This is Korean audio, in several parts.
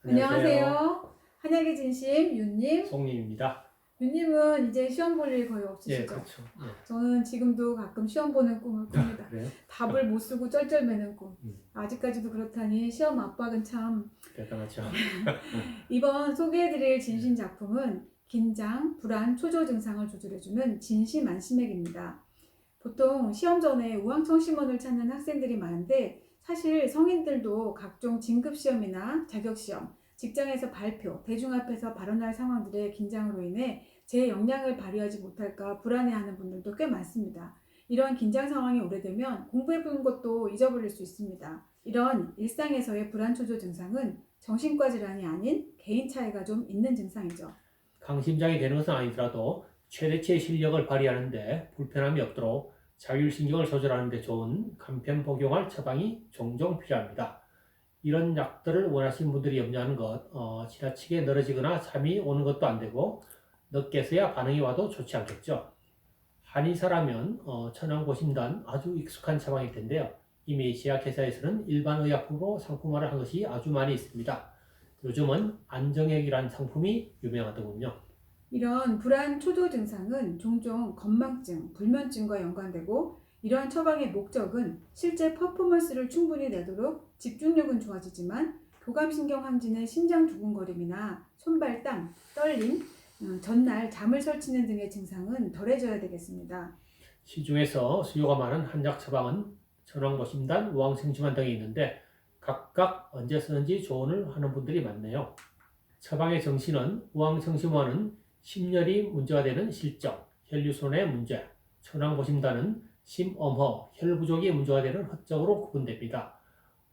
안녕하세요. 한약의 진심 윤님. 송님입니다. 윤님은 이제 시험 볼 일 거의 없으시죠? 예, 그렇죠. 예. 저는 지금도 가끔 시험 보는 꿈을 꿉니다. 그래요? 답을 못 쓰고 쩔쩔매는 꿈. 음. 아직까지도 그렇다니 시험 압박은 참. 대단하죠. 이번 소개해드릴 진심 작품은 긴장, 불안, 초조 증상을 조절해주는 진심 안심액입니다. 보통 시험 전에 우황청심원을 찾는 학생들이 많은데 사실 성인들도 각종 진급시험이나 자격시험, 직장에서 발표, 대중 앞에서 발언할 상황들의 긴장으로 인해 제 역량을 발휘하지 못할까 불안해하는 분들도 꽤 많습니다. 이런 긴장 상황이 오래되면 공부해본 것도 잊어버릴 수 있습니다. 이런 일상에서의 불안초조 증상은 정신과 질환이 아닌 개인 차이가 좀 있는 증상이죠. 강심장이 되는 것은 아니더라도 최대치의 실력을 발휘하는데 불편함이 없도록 자율신경을 조절하는 데 좋은 간편 복용할 처방이 종종 필요합니다. 이런 약들을 원하시는 분들이 염려하는 것, 지나치게 늘어지거나 잠이 오는 것도 안 되고 늦게서야 반응이 와도 좋지 않겠죠. 한의사라면 천안고심단 아주 익숙한 처방일 텐데요. 이미 제약회사에서는 일반 의약품으로 상품화를 한 것이 아주 많이 있습니다. 요즘은 안정액이라는 상품이 유명하더군요. 이런 불안 초조 증상은 종종 건망증, 불면증과 연관되고 이러한 처방의 목적은 실제 퍼포먼스를 충분히 내도록 집중력은 좋아지지만 교감신경 항진의 심장 두근거림이나 손발땀, 떨림, 전날 잠을 설치는 등의 증상은 덜해져야 되겠습니다. 시중에서 수요가 많은 한약 처방은 천황고심단, 우황생심환 등이 있는데 각각 언제 쓰는지 조언을 하는 분들이 많네요. 처방의 정신은 우황청심환은 심열이 문제가 되는 실적, 혈류순환의 문제, 천황고심단은 심엄허, 혈부족이 문제가 되는 헛적으로 구분됩니다.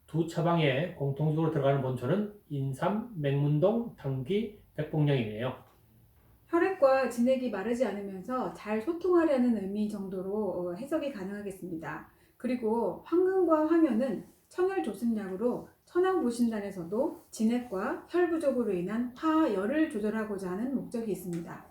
두 처방에 공통적으로 들어가는 본초는 인삼, 맹문동, 당귀, 백봉령이네요. 혈액과 진액이 마르지 않으면서 잘 소통하려는 의미 정도로 해석이 가능하겠습니다. 그리고 황금과 황효는 청혈조습약으로 천황보신단에서도 진액과 혈 부족으로 인한 화열을 조절하고자 하는 목적이 있습니다.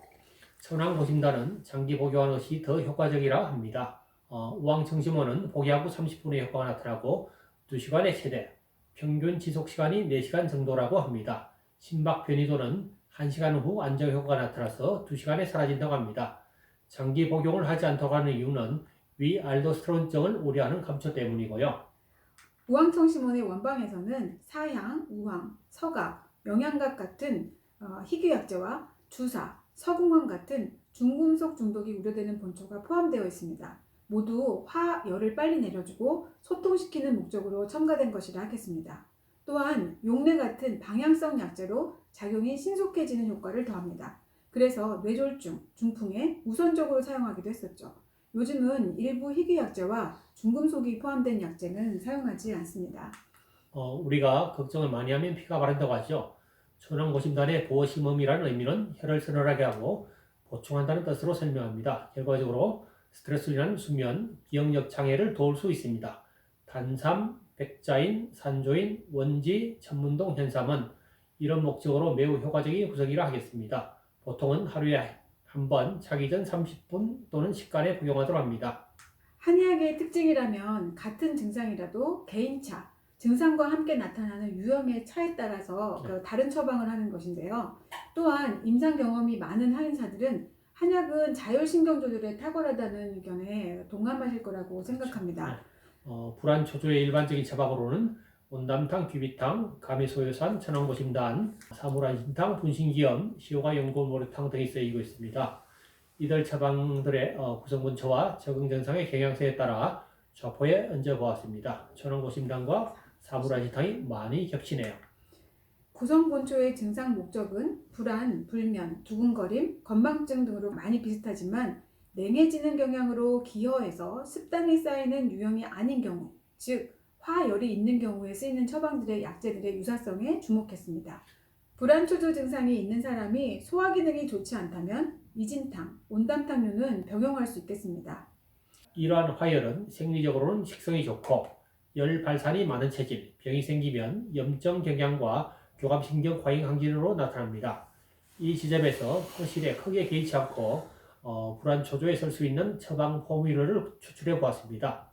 천황고심단은 장기 복용하는 것이 더 효과적이라 합니다. 우황청심원은 복약 후 30분의 효과가 나타나고 2시간의 최대, 평균 지속시간이 4시간 정도라고 합니다. 심박 변이도는 1시간 후 안정 효과가 나타나서 2시간에 사라진다고 합니다. 장기 복용을 하지 않도록 하는 이유는 위알도스테론증을 우려하는 감초 때문이고요. 우황청심원의 원방에서는 사향, 우황, 서각, 영양각 같은 희귀약재와 주사, 서궁원 같은 중금속 중독이 우려되는 본초가 포함되어 있습니다. 모두 화열을 빨리 내려주고 소통시키는 목적으로 첨가된 것이라 하겠습니다. 또한 용내 같은 방향성 약재로 작용이 신속해지는 효과를 더합니다. 그래서 뇌졸중, 중풍에 우선적으로 사용하기도 했었죠. 요즘은 일부 희귀약재와 중금속이 포함된 약재는 사용하지 않습니다. 우리가 걱정을 많이 하면 피가 마른다고 하죠. 천황고심단의 보심음이라는 의미는 혈을 서늘하게 하고 보충한다는 뜻으로 설명합니다. 결과적으로 스트레스로 인한 수면, 기억력 장애를 도울 수 있습니다. 단삼, 백자인, 산조인, 원지, 천문동, 현삼은 이런 목적으로 매우 효과적인 구성이라 하겠습니다. 보통은 하루에 한 번 자기 전 30분 또는 식간에 복용하도록 합니다. 한의학의 특징이라면 같은 증상이라도 개인차, 증상과 함께 나타나는 유형의 차에 따라서 다른 처방을 하는 것인데요. 또한 임상 경험이 많은 한의사들은 한약은 자율신경 조절에 탁월하다는 의견에 동감하실 거라고 생각합니다. 불안 초조의 일반적인 처방으로는 온담탕, 귀비탕, 가미소요산, 천황고심단, 사물안심탕, 분신기염, 시효가 연골모래탕 등이 쓰이고 있습니다. 이들 처방들의 구성본초와 적응 증상의 경향성에 따라 좌포에 얹어보았습니다. 천황고심단과 사물안심탕이 많이 겹치네요. 구성본초의 증상 목적은 불안, 불면, 두근거림, 건망증 등으로 많이 비슷하지만 냉해지는 경향으로 기허해서 습당이 쌓이는 유형이 아닌 경우, 즉 화열이 있는 경우에 쓰이는 처방들의 약재들의 유사성에 주목했습니다. 불안초조 증상이 있는 사람이 소화기능이 좋지 않다면 이진탕, 온담탕류는 병용할 수 있겠습니다. 이러한 화열은 생리적으로는 식성이 좋고 열 발산이 많은 체질, 병이 생기면 염증 경향과 교감신경 과잉 항진으로 나타납니다. 이 지점에서 허실에 크게 개의치 않고 불안 초조에 쓸 수 있는 처방 포뮬러를 추출해 보았습니다.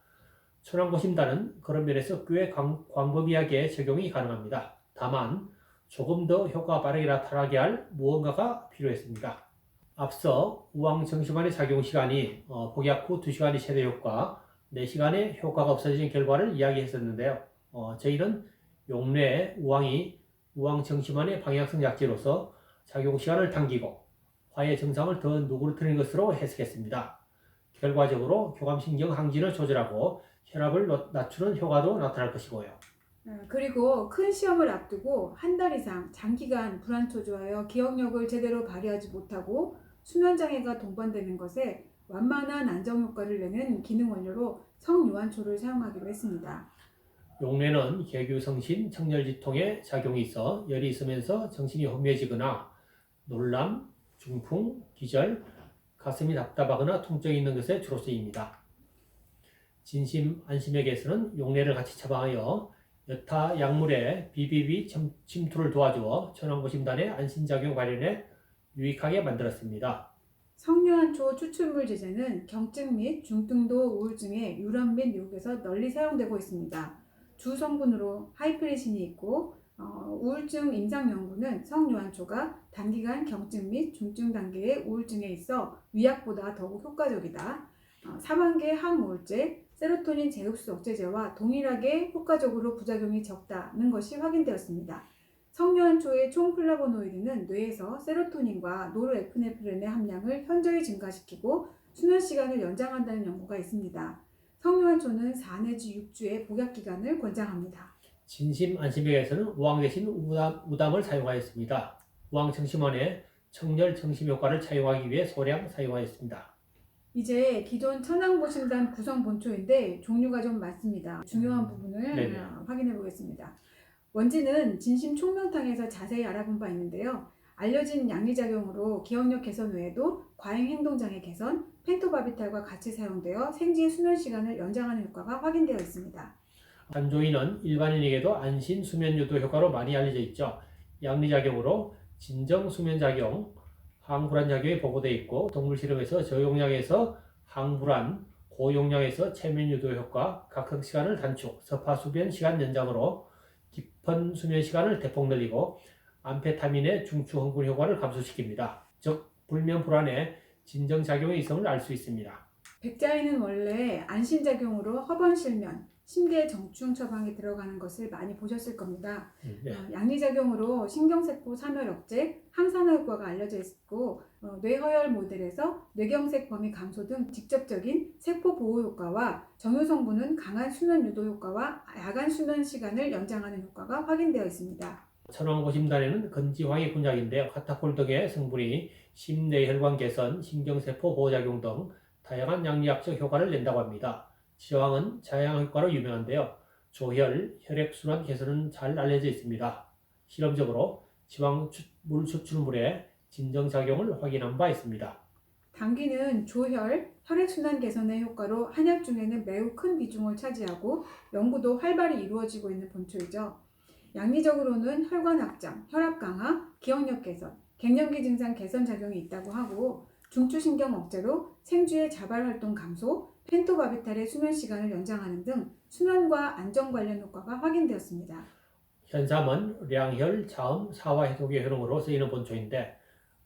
천황고심단은 그런 면에서 꽤 광범위하게 적용이 가능합니다. 다만 조금 더 효과가 빠르게 나타나게 할 무언가가 필요했습니다. 앞서 우황정심환의 작용 시간이 복약 후 2시간의 최대 효과, 4시간의 효과가 없어지는 결과를 이야기했었는데요. 저희는 용례 우황이 우황정심환의 방향성 약제로서 작용 시간을 당기고 화해 증상을 더 누그러뜨리는 것으로 해석했습니다. 결과적으로 교감신경 항진을 조절하고 혈압을 낮추는 효과도 나타날 것이고요. 그리고 큰 시험을 앞두고 한 달 이상 장기간 불안초조하여 기억력을 제대로 발휘하지 못하고 수면장애가 동반되는 것에 완만한 안정효과를 내는 기능 원료로 성유한초를 사용하기로 했습니다. 용례는 계규성신, 청열지통에 작용이 있어 열이 있으면서 정신이 혼미해지거나 놀람, 중풍, 기절, 가슴이 답답하거나 통증이 있는 것에 주로 쓰입니다. 진심, 안심액에서는 용례를 같이 처방하여 여타 약물의 비비비 침투를 도와주어 천황고심단의 안심작용 발현에 유익하게 만들었습니다. 성유한초 추출물 제제는 경증 및 중등도 우울증의 유람 및 미국에서 널리 사용되고 있습니다. 주 성분으로 하이프리신이 있고 우울증 임상 연구는 성유한초가 단기간 경증 및 중증 단계의 우울증에 있어 위약보다 더욱 효과적이다. 사망계 항우울제, 세로토닌 재흡수 억제제와 동일하게 효과적으로 부작용이 적다는 것이 확인되었습니다. 성유한초의 총 플라보노이드는 뇌에서 세로토닌과 노르에프네프린의 함량을 현저히 증가시키고 수면 시간을 연장한다는 연구가 있습니다. 성유한초는 4 내지 6주의 복약 기간을 권장합니다. 진심 안심액에서는 우황 대신 우담을 사용하였습니다. 우황 정심환의 청열 정심 효과를 차용하기 위해 소량 사용하였습니다. 이제 기존 천황보신단 구성 본초인데 종류가 좀 많습니다. 중요한 부분을 확인해 보겠습니다. 원지는 진심 총명탕에서 자세히 알아본 바 있는데요. 알려진 양리작용으로 기억력 개선 외에도 과잉행동장애 개선, 펜토바비탈과 같이 사용되어 생지 수면 시간을 연장하는 효과가 확인되어 있습니다. 단조인은 일반인에게도 안심 수면 유도 효과로 많이 알려져 있죠. 양리작용으로 진정 수면작용, 항불안 작용이 보고되어 있고 동물 실험에서 저용량에서 항불안, 고용량에서 최면 유도 효과, 각성 시간을 단축, 서파 수면 시간 연장으로 깊은 수면 시간을 대폭 늘리고 암페타민의 중추 흥분 효과를 감소시킵니다. 즉 불면 불안의 진정 작용의 이성을 알 수 있습니다. 백자인은 원래 안심작용으로 허번 실면, 심계 정충 처방에 들어가는 것을 많이 보셨을 겁니다. 양리작용으로 신경세포 사멸 억제, 항산화 효과가 알려져 있고 뇌허혈 모델에서 뇌경색 범위 감소 등 직접적인 세포 보호 효과와 정유 성분은 강한 수면 유도 효과와 야간 수면 시간을 연장하는 효과가 확인되어 있습니다. 천황고심단에는 건지황이 군약인데요. 카타콜 등의 성분이 심뇌혈관 개선, 신경세포 보호작용 등 다양한 양리학적 효과를 낸다고 합니다. 지황은 자양 효과로 유명한데요. 조혈, 혈액순환 개선은 잘 알려져 있습니다. 실험적으로 지황 물 추출물의 진정작용을 확인한 바 있습니다. 당귀는 조혈, 혈액순환 개선의 효과로 한약 중에는 매우 큰 비중을 차지하고 연구도 활발히 이루어지고 있는 본초이죠. 양리적으로는 혈관 확장, 혈압 강화, 기억력 개선, 갱년기 증상 개선 작용이 있다고 하고 중추신경 억제로 생쥐의 자발 활동 감소, 펜토바비탈의 수면 시간을 연장하는 등 수면과 안정 관련 효과가 확인되었습니다. 현삼은 량혈, 자음, 사화 해독의 효능으로 쓰이는 본초인데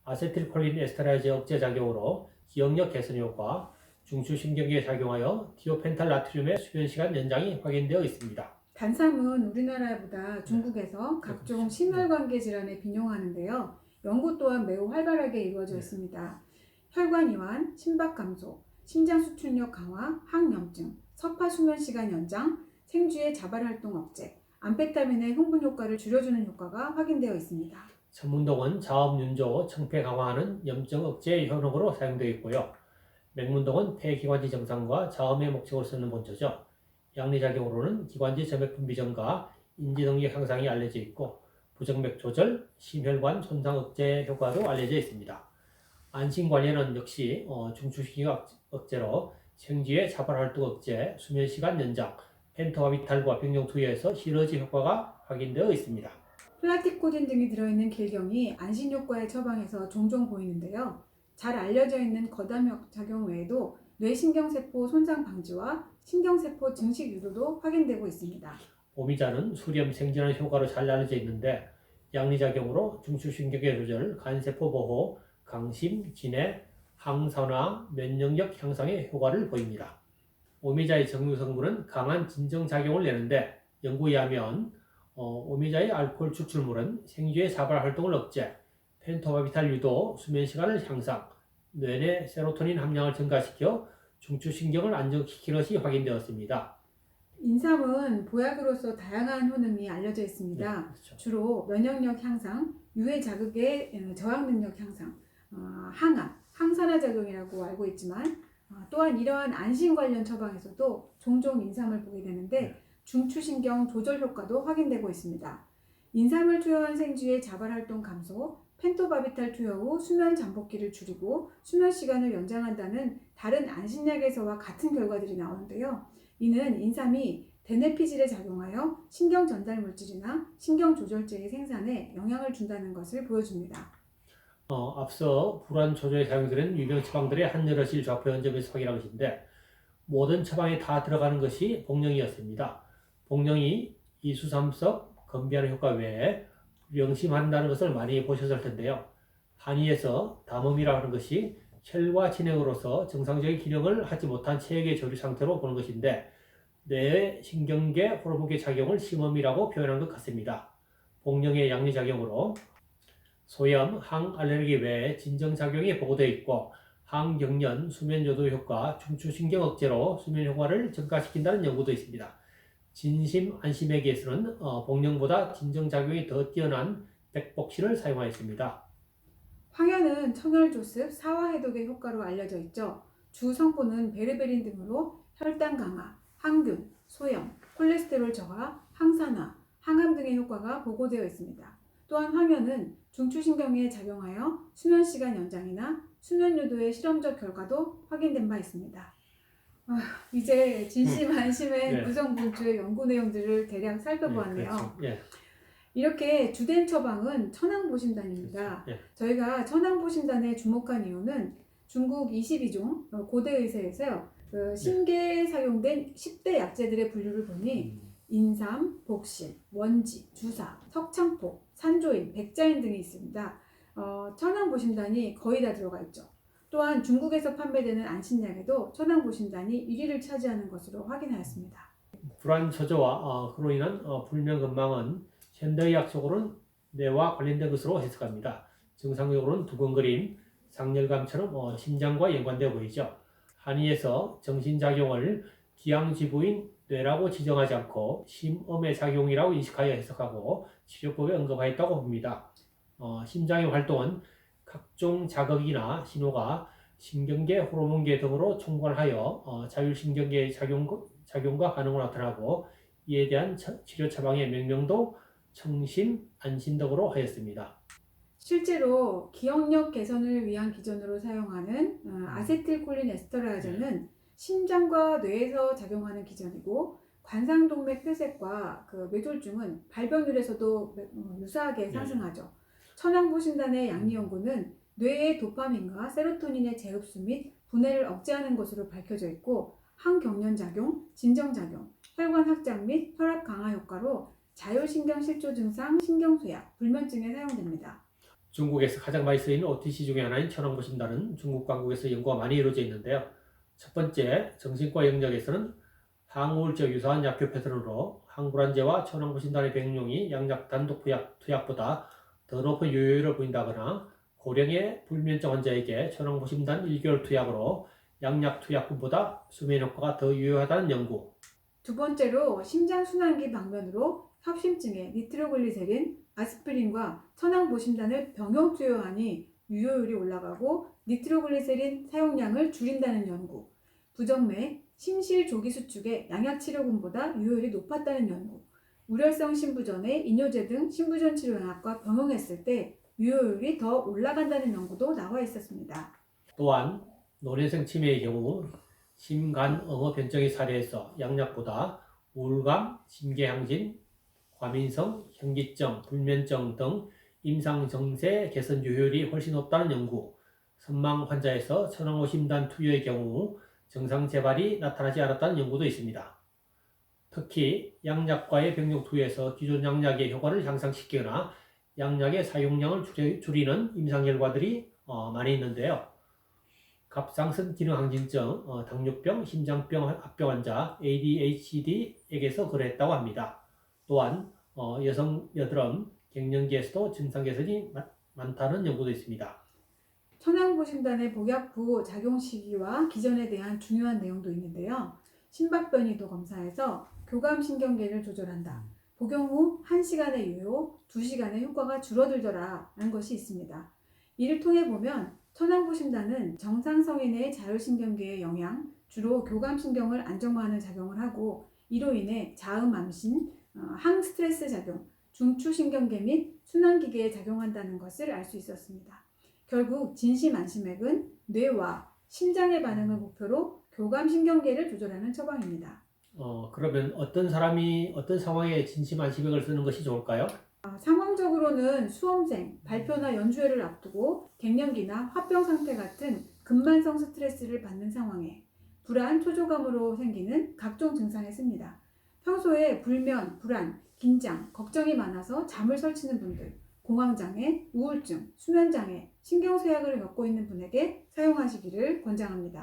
아세틸콜린 에스테라제 억제 작용으로 기억력 개선 효과, 중추신경계에 작용하여 디오펜탈 나트륨의 수면 시간 연장이 확인되어 있습니다. 단삼은 우리나라보다 중국에서 각종 심혈관계 질환에 bin용하는데요. 연구 또한 매우 활발하게 이루어져 있습니다. 혈관 이완, 심박 감소, 심장 수축력 강화, 항염증, 서파 수면 시간 연장, 생쥐의 자발 활동 억제, 암페타민의 흥분 효과를 줄여주는 효과가 확인되어 있습니다. 천문동은 자음 윤조, 청폐 강화하는 염증 억제 효능으로 사용되어 있고요. 맹문동은 폐기관지 정상과 자음의 목적으로 쓰는 본초죠. 양리작용으로는 기관지 점액 분비 증가, 인지 능력 향상이 알려져 있고 부정맥 조절, 심혈관 손상 억제 효과도 알려져 있습니다. 안심관리는 역시 중추신경 억제로 생쥐의 자발 활동 억제, 수면 시간 연장, 펜토바비탈과 병정 투여에서 시너지 효과가 확인되어 있습니다. 플라티코딘 등이 들어있는 길경이 안심 효과의 처방에서 종종 보이는데요. 잘 알려져 있는 거담 작용 외에도 뇌신경세포 손상 방지와 신경세포 증식 유도도 확인되고 있습니다. 오미자는 수렴 생진환 효과로 잘 알려져 있는데 양리작용으로 중추신경계 조절, 간세포 보호, 강심, 진해, 항산화, 면역력 향상에 효과를 보입니다. 오미자의 정유 성분은 강한 진정작용을 내는데 연구에 의하면 오미자의 알코올 추출물은 생쥐의 사발 활동을 억제, 펜토바비탈 유도, 수면 시간을 향상, 뇌내 세로토닌 함량을 증가시켜 중추신경을 안정시키는 것이 확인되었습니다. 인삼은 보약으로서 다양한 효능이 알려져 있습니다. 네, 그렇죠. 주로 면역력 향상, 유해 자극의 저항 능력 향상, 항암, 항산화 작용이라고 알고 있지만 또한 이러한 안심 관련 처방에서도 종종 인삼을 보게 되는데 네. 중추신경 조절 효과도 확인되고 있습니다. 인삼을 투여한 생쥐의 자발 활동 감소, 펜토바비탈 투여 후 수면 잠복기를 줄이고 수면 시간을 연장한다는 다른 안심약에서와 같은 결과들이 나오는데요. 이는 인삼이 대뇌피질에 작용하여 신경 전달 물질이나 신경 조절제의 생산에 영향을 준다는 것을 보여줍니다. 앞서 불안 조절에 사용되는 유명 처방들의 한여럿을 좌표한 점에서 확인한 것인데 모든 처방에 다 들어가는 것이 복령이었습니다. 복령이 이수삼석, 건비하는 효과 외에 명심한다는 것을 많이 보셨을 텐데요. 한의에서 담음이라고 하는 것이 혈과 진행으로서 정상적인 기능을 하지 못한 체액의 조리 상태로 보는 것인데 뇌의 신경계, 호르몬계 작용을 심음이라고 표현한 것 같습니다. 복령의 양리작용으로 소염, 항알레르기 외에 진정작용이 보고되어 있고 항경련, 수면요도 효과, 중추신경 억제로 수면 효과를 증가시킨다는 연구도 있습니다. 진심, 안심액에서는 복령보다 진정작용이 더 뛰어난 백복신을 사용하였습니다. 황현은 청혈조습, 사화해독의 효과로 알려져 있죠. 주 성분은 베르베린 등으로 혈당 강화, 항균, 소염, 콜레스테롤 저하, 항산화, 항암 등의 효과가 보고되어 있습니다. 또한 황현은 중추신경에 작용하여 수면시간 연장이나 수면요도의 실험적 결과도 확인된 바 있습니다. 이제 진심 안심의 네. 구성분주의 연구 내용들을 대략 살펴보았네요. 그렇죠. 예. 이렇게 주된 처방은 천황보신단입니다. 예. 저희가 천황보신단에 주목한 이유는 중국 22종 고대의세에서 신계에 사용된 10대 약재들의 분류를 보니 인삼, 복실, 원지, 주사, 석창포, 산조인, 백자인 등이 있습니다. 천황보신단이 거의 다 들어가 있죠. 또한 중국에서 판매되는 안심약에도 천황보신단이 1위를 차지하는 것으로 확인하였습니다. 불안 초조와 그로 인한 불면건망은 현대의학 속으로는 뇌와 관련된 것으로 해석합니다. 증상적으로는 두근거림, 상열감처럼 심장과 연관되어 보이죠. 한의에서 정신작용을 기양지부인 뇌라고 지정하지 않고 심음의 작용이라고 인식하여 해석하고 치료법에 언급하였다고 봅니다. 심장의 활동은 각종 자극이나 신호가 신경계, 호르몬계 등으로 총괄하여 자율신경계의 작용과 반응으로 나타나고 이에 대한 치료 처방의 명명도 청심, 안심 등으로 하였습니다. 실제로 기억력 개선을 위한 기전으로 사용하는 아세틸콜린 에스터라제는 심장과 뇌에서 작용하는 기전이고 관상동맥 폐색과 뇌졸중은 발병률에서도 유사하게 상승하죠. 천황보신단의 양리연구는 뇌의 도파민과 세로토닌의 재흡수 및 분해를 억제하는 것으로 밝혀져 있고 항경련작용, 진정작용, 혈관 확장 및 혈압 강화 효과로 자율신경실조 증상, 신경쇠약, 불면증에 사용됩니다. 중국에서 가장 많이 쓰이는 OTC 중에 하나인 천황보신단은 중국 강국에서 연구가 많이 이루어져 있는데요. 첫 번째, 정신과 영역에서는 항우울제와 유사한 약효 패턴으로 항불안제와 천황보신단의 병용이 양약 단독 투약보다 더 높은 유효율을 보인다거나 고령의 불면증 환자에게 천황보신단 1개월 투약으로 양약 투약분보다 수면 효과가 더 유효하다는 연구. 두 번째로 심장순환기 방면으로 협심증에 니트로글리세린, 아스피린과 천황보신단을 병용 투여하니 유효율이 올라가고 니트로글리세린 사용량을 줄인다는 연구. 부정맥, 심실 조기 수축의 양약치료군보다 유효율이 높았다는 연구. 우렬성 신부전의 이뇨제 등 신부전 치료약과 병용했을 때 유효율이 더 올라간다는 연구도 나와 있었습니다. 또한 노년성 치매의 경우 심간응어 변정의 사례에서 양약보다 우울감, 심계항진, 과민성, 현기증, 불면증 등 임상정세 개선 유효율이 훨씬 높다는 연구, 선망 환자에서 천황보신단 투여의 경우 정상 재발이 나타나지 않았다는 연구도 있습니다. 특히 양약과의 병용 투여에서 기존 양약의 효과를 향상시키거나 양약의 사용량을 줄이는 임상 결과들이 많이 있는데요. 갑상선 기능 항진증, 당뇨병, 심장병 합병 환자, ADHD에게서 그랬다고 합니다. 또한 여성 여드름, 갱년기에서도 증상 개선이 많다는 연구도 있습니다. 천황보신단의 복약 후 작용 시기와 기전에 대한 중요한 내용도 있는데요. 심박변이도 검사에서 교감신경계를 조절한다. 복용 후 1시간의 유효, 2시간의 효과가 줄어들더라 라는 것이 있습니다. 이를 통해 보면 천황보신단은 정상 성인의 자율신경계의 영향, 주로 교감신경을 안정화하는 작용을 하고 이로 인해 자음 암신, 항스트레스 작용, 중추신경계 및 순환기계에 작용한다는 것을 알 수 있었습니다. 결국 진심안심액은 뇌와 심장의 반응을 목표로 교감신경계를 조절하는 처방입니다. 그러면 어떤 사람이 어떤 상황에 진심안심액을 쓰는 것이 좋을까요? 상황적으로는 수험생, 발표나 연주회를 앞두고 갱년기나 화병 상태 같은 근만성 스트레스를 받는 상황에 불안, 초조감으로 생기는 각종 증상에 씁니다. 평소에 불면, 불안, 긴장, 걱정이 많아서 잠을 설치는 분들, 공황장애, 우울증, 수면장애, 신경쇠약을 겪고 있는 분에게 사용하시기를 권장합니다.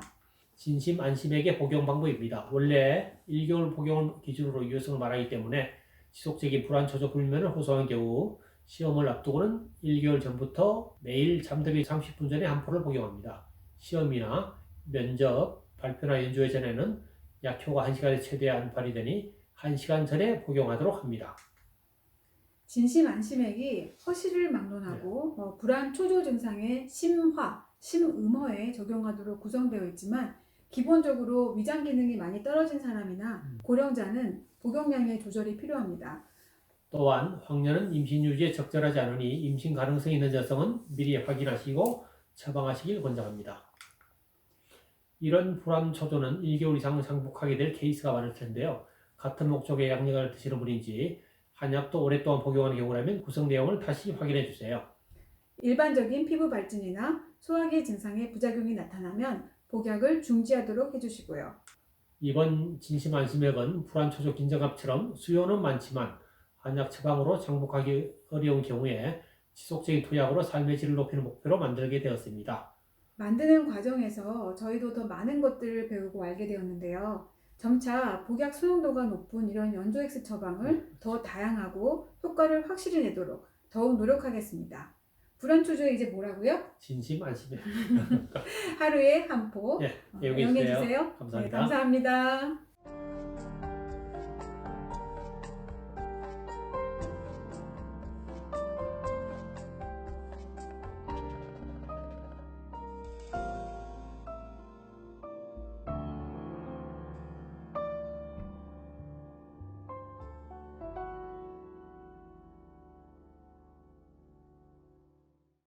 진심안심액의 복용 방법입니다. 원래 1개월 복용을 기준으로 유효성을 말하기 때문에 지속적인 불안, 초조, 불면을 호소한 경우 시험을 앞두고는 1개월 전부터 매일 잠들기 30분 전에 한 포를 복용합니다. 시험이나 면접, 발표나 연주회 전에는 약효가 1시간에 최대한 발휘되니 1시간 전에 복용하도록 합니다. 진심안심액이 허시를 막론하고 불안, 초조 증상의 심화, 심음허에 적용하도록 구성되어 있지만 기본적으로 위장 기능이 많이 떨어진 사람이나 고령자는 복용량의 조절이 필요합니다. 또한 황녀는 임신 유지에 적절하지 않으니 임신 가능성이 있는 여성은 미리 확인하시고 처방하시길 권장합니다. 이런 불안 초조는 1개월 이상 장복하게 될 케이스가 많을 텐데요. 같은 목적의 약력을 드시는 분인지 한약도 오랫동안 복용하는 경우라면 구성 내용을 다시 확인해 주세요. 일반적인 피부 발진이나 소화기 증상의 부작용이 나타나면 복약을 중지하도록 해주시고요. 이번 진심안심액은 불안, 초조, 긴장감처럼 수요는 많지만 한약 처방으로 장복하기 어려운 경우에 지속적인 투약으로 삶의 질을 높이는 목표로 만들게 되었습니다. 만드는 과정에서 저희도 더 많은 것들을 배우고 알게 되었는데요. 점차 복약 수용도가 높은 이런 연조엑스 처방을 더 다양하고 효과를 확실히 내도록 더욱 노력하겠습니다. 불안 초조에 이제 뭐라고요? 진심안심액. 하루에 한 포 이용해 이용해 주세요. 주세요. 감사합니다. 네, 감사합니다.